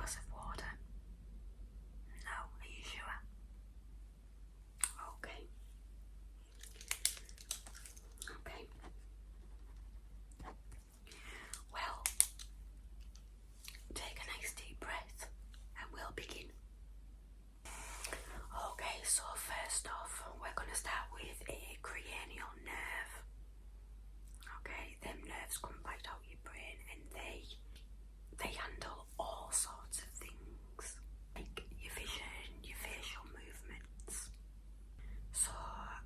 glass of water? No, are you sure? Okay. Okay. Well, take a nice deep breath and we'll begin. Okay, so first off, we're going to start with a cranial nerve. Okay, them nerves come right out your brain and they handle all sorts of things, like your vision, your facial movements. So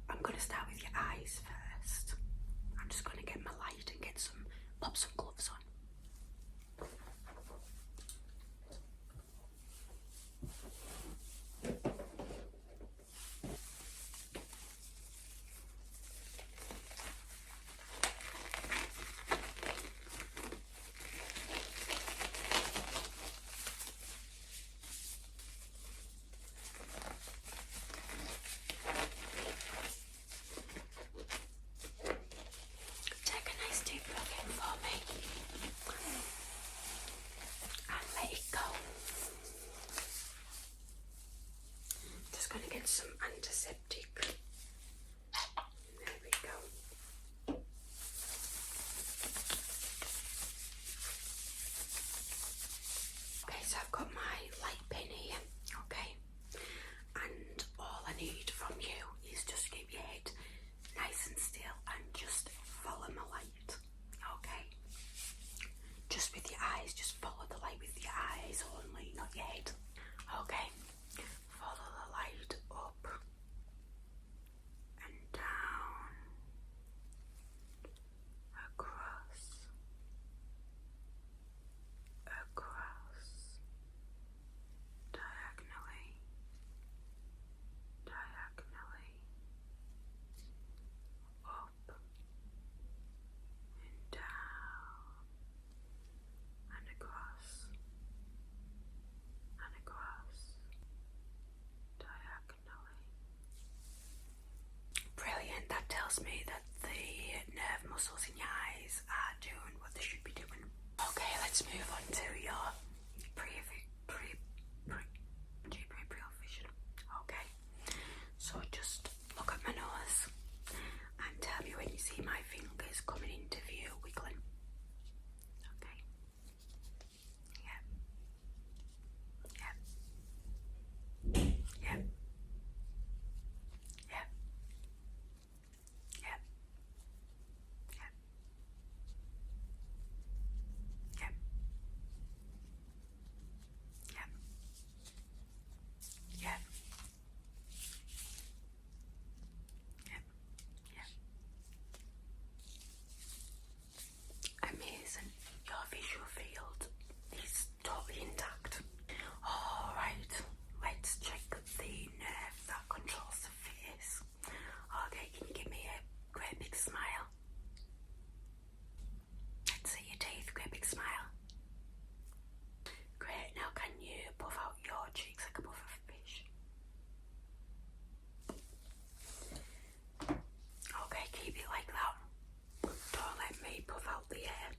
I'm going to start with your eyes first. I'm just going to get my light and pop some gloves on. Take a nice deep breath in for me and let it go. Just going to get some antiseptic. There we go. Okay, so I've got my light pen here, okay, and all I need from you is just keep your head nice and still and just follow my light, okay? Just with your eyes, just follow the light with your eyes only, not your head, okay? Follow the light up and down, across, diagonally, up and down, and across, diagonally. Brilliant, that tells me that the nerve muscles in your eyes are doing what they should be doing. Okay, let's move on to your peripheral vision. Okay, so just look at my nose and tell me when you see my fingers coming into view, wiggling. Okay. Yep. Yep. Yep. Yep. Yep. Yep. Yep. Yep. Yep. Yep. Yep. Amazing. Your visual field is totally intact. Alright, let's check the nerve that controls the face. Okay, can you give me a great big smile? Let's see your teeth, great big smile. Great, now can you puff out your cheeks like a puff of fish? Okay, keep it like that. Don't let me puff out the air.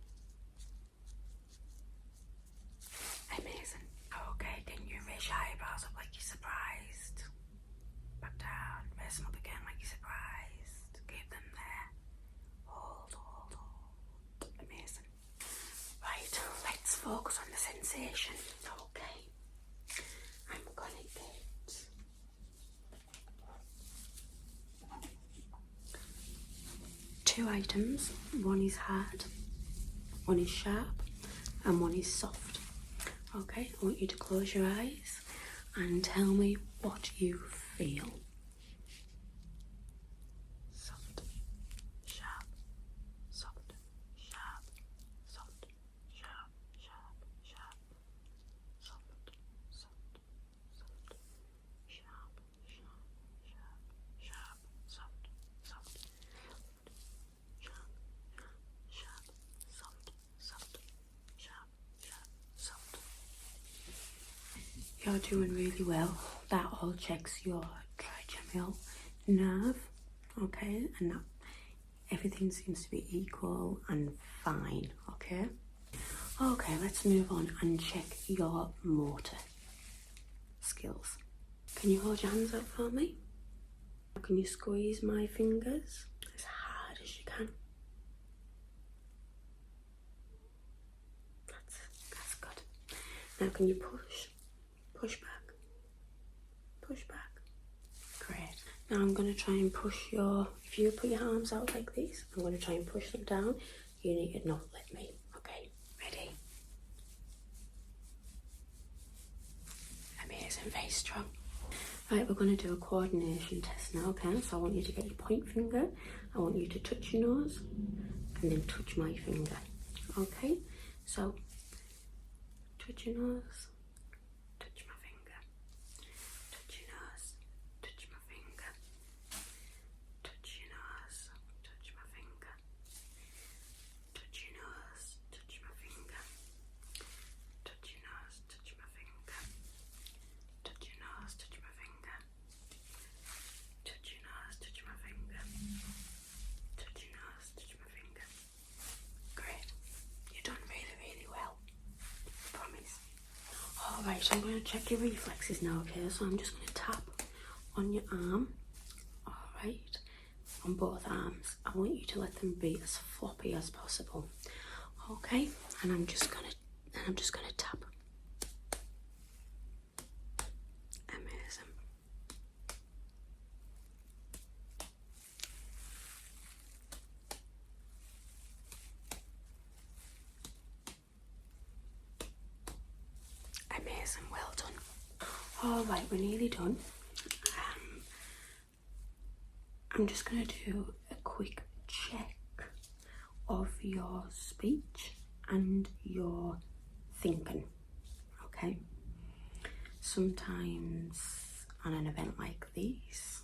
Amazing. Okay, can you raise your eyebrows up like you're surprised? Back down, raise them up again like you're surprised. Keep them there. Hold. Amazing. Right, let's focus on the sensation. Okay. I'm gonna get two items. One is hard, one is sharp, and one is soft. Okay, I want you to close your eyes and tell me what you feel. Soft, sharp, soft, sharp, soft, sharp, sharp, soft, soft, sharp, soft, soft, sharp, soft, sharp, soft. You're doing really well. That all checks your trigeminal nerve, okay, and that everything seems to be equal and fine, okay. Okay, let's move on and check your motor skills. Can you hold your hands out for me? Can you squeeze my fingers as hard as you can? That's good. Now can you push back, Great. Now I'm going to try and push if you put your arms out like this, I'm going to try and push them down. You need to not let me. Okay, ready? Amazing, very strong. Right, we're going to do a coordination test now, okay? So I want you to get your point finger, I want you to touch your nose, and then touch my finger, okay? So, touch your nose, touch my finger, touch your nose, touch my finger, touch your nose, touch my finger, touch your nose, touch my finger, touch your nose, touch my finger, touch your nose, touch my finger, touch your nose, touch my finger, touch your nose, touch my finger. Great. You've done really, really well. Promise. Alright, so I'm going to check your reflexes now, okay? So I'm just going to tap on your arm. Alright. On both arms. I want you to let them be as floppy as possible. Okay? And I'm just gonna tap. Amazing. Amazing, well done. Alright, we're nearly done. I'm just going to do a quick check of your speech and your thinking, okay? Sometimes on an event like this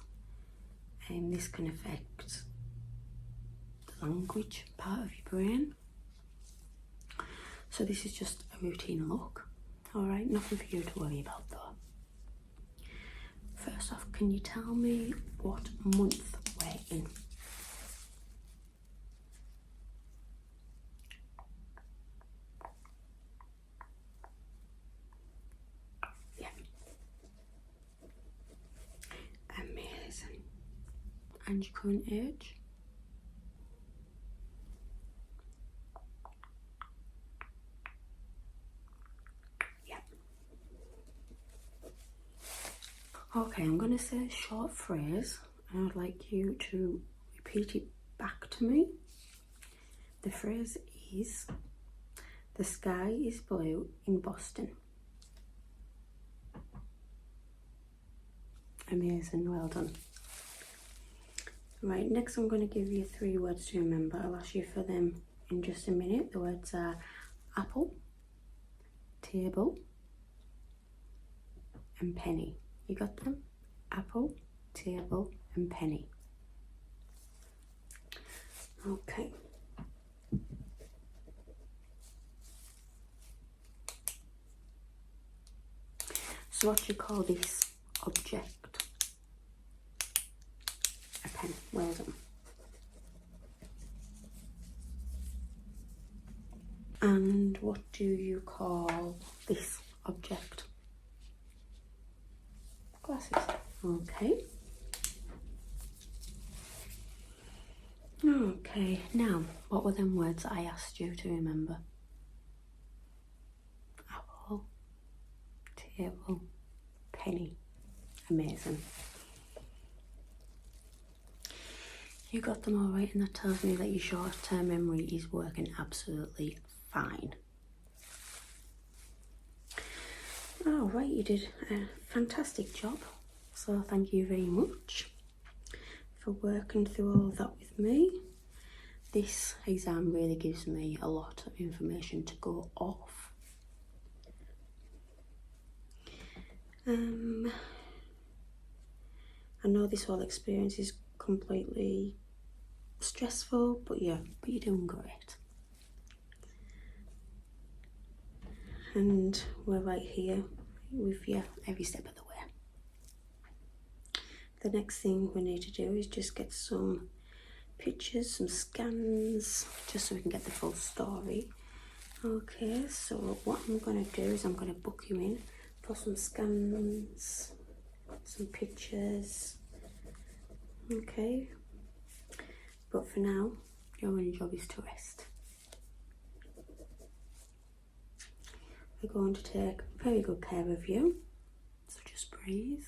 can affect the language part of your brain. So this is just a routine look, alright? Nothing for you to worry about though. First off, can you tell me what month we're in? Yeah. Amazing. And your current age? Yeah. Okay, I'm going to say a short phrase and I'd like you to repeat it back to me. The phrase is, the sky is blue in Boston. Amazing, well done. Right, next I'm going to give you 3 words to remember. I'll ask you for them in just a minute. The words are apple, table, and penny. You got them? Apple, table, and penny. Okay. So what do you call this object? A pen. Well done. And what do you call this object? Glasses. Okay. Okay, now, what were them words I asked you to remember? Apple, table, penny. Amazing. You got them all right, and that tells me that your short-term memory is working absolutely fine. All right, you did a fantastic job. So thank you very much for working through all of that with me. This exam really gives me a lot of information to go off. I know this whole experience is completely stressful, but you're doing great. And we're right here with you every step of the way. The next thing we need to do is just get some pictures, some scans, just so we can get the full story. Okay, so what I'm going to do is I'm going to book you in for some scans, some pictures. Okay, but for now, your only job is to rest. We're going to take very good care of you, so just breathe.